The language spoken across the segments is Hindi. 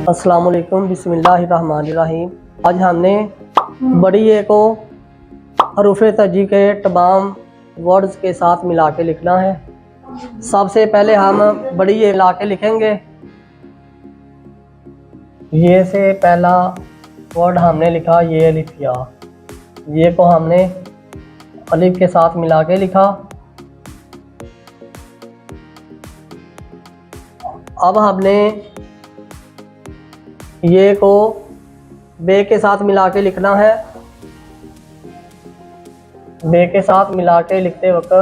अस्सलामुअलैकुम बिस्मिल्लाहिर्रहमानिर्रहीम। आज हमने बड़ी ए को हरूफ तर्जीह के तमाम वर्ड्स के साथ मिला के लिखना है। सबसे पहले हम बड़ी ए मिला के लिखेंगे। ये से पहला वर्ड हमने लिखा ये अलिफ या। ये को हमने अलिफ के साथ मिला के लिखा। अब हमने ये को बे के साथ मिला के लिखना है। बे के साथ मिला के लिखते वक्त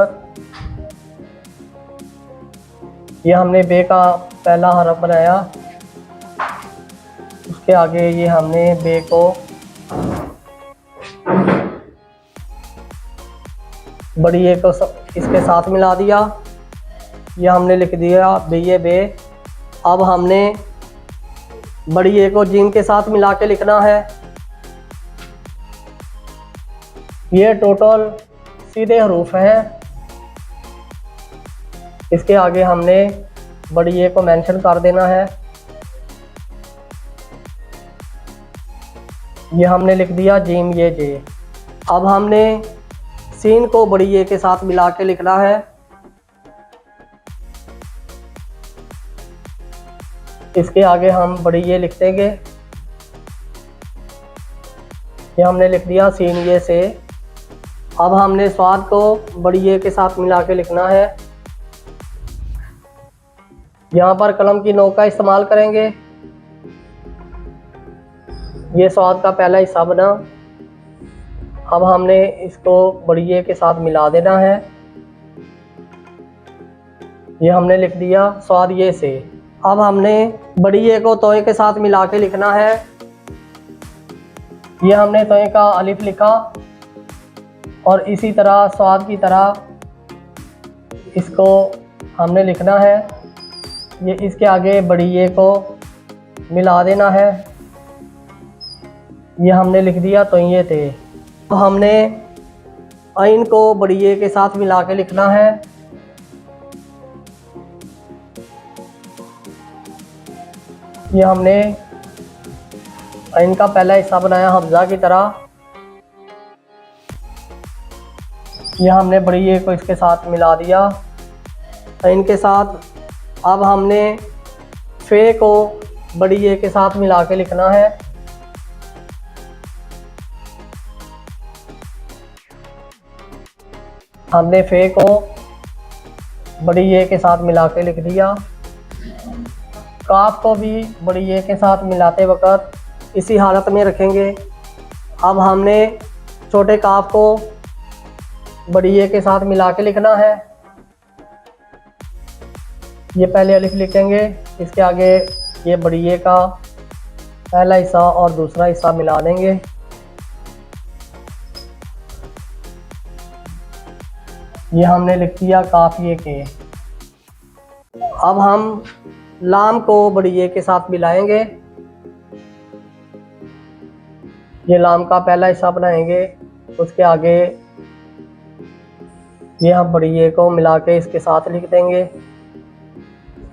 ये हमने बे का पहला हरफ बनाया, उसके आगे ये हमने बे को बड़ी ए को इसके साथ मिला दिया। ये हमने लिख दिया बे बे। अब हमने बड़ी ए को जीम के साथ मिला के लिखना है। ये टोटल सीधे हरूफ हैं। इसके आगे हमने बड़ी ए को मेंशन कर देना है। ये हमने लिख दिया जीम ये जे। अब हमने सीन को बड़ी ए के साथ मिला के लिखना है। इसके आगे हम बड़ी ये लिख देंगे। ये हमने लिख दिया सीन ये से। अब हमने स्वाद को बड़ी ए के साथ मिला के लिखना है। यहाँ पर कलम की नोक का इस्तेमाल करेंगे। ये स्वाद का पहला हिस्सा बना। अब हमने इसको बड़ी ए के साथ मिला देना है। ये हमने लिख दिया स्वाद ये से। अब हमने बड़ी ए को तोए के साथ मिला के लिखना है। ये हमने तोए का अलिफ लिखा और इसी तरह स्वाद की तरह इसको हमने लिखना है। ये इसके आगे बड़ी ए को मिला देना है। ये हमने लिख दिया तो ये थे। तो हमने आइन को बड़ी ए के साथ मिला के लिखना है। ये हमने आइन का पहला हिस्सा बनाया हमजा की तरह। ये हमने बड़ी ए को इसके साथ मिला दिया आइन के साथ। अब हमने फे को बड़ी ए के साथ मिला के लिखना है। हमने फे को बड़ी ए के साथ मिला के लिख दिया। काफ को भी बड़ी ए के साथ मिलाते वक्त इसी हालत में रखेंगे। अब हमने छोटे काफ को बड़ी ए के साथ मिला के लिखना है। ये पहले अलिफ लिखेंगे, इसके आगे ये बड़ी ए का पहला हिस्सा और दूसरा हिस्सा मिला देंगे। ये हमने लिख दिया काफिए के। अब हम लाम को बड़ी ए के साथ मिलाएंगे। ये लाम का पहला हिस्सा बनाएंगे, उसके आगे ये हम बड़ी ए को मिला के इसके साथ लिख देंगे।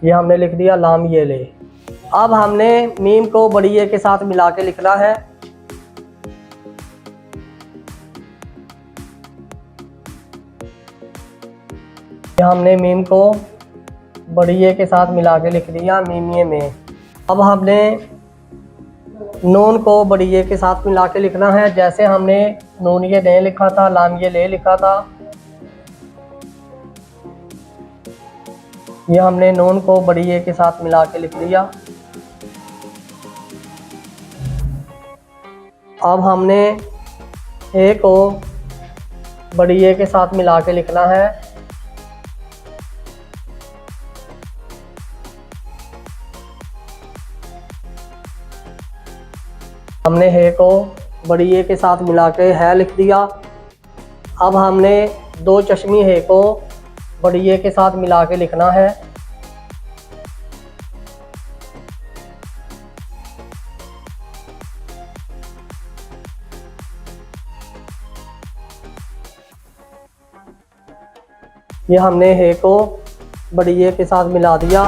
ये हमने लिख दिया लाम ये ले। अब हमने मीम को बड़ी ए के साथ मिला के लिखना है। ये हमने मीम को बड़ी ए के साथ मिला के लिख दिया मीमिए में। अब हमने नून को बड़ी ए के साथ मिला के लिखना है। जैसे हमने नून ये ने लिखा था, लाम ये ले लिखा था। ये हमने नून को बड़ी ए के साथ मिला के लिख दिया। अब हमने ए को बड़ी ए के साथ मिला के लिखना है। हमने हे को बड़ी ए के साथ मिला के है लिख दिया। अब हमने दो चश्मी हे को बड़ी ए के साथ मिला के लिखना है। ये हमने हे को बड़ी ए के साथ मिला दिया।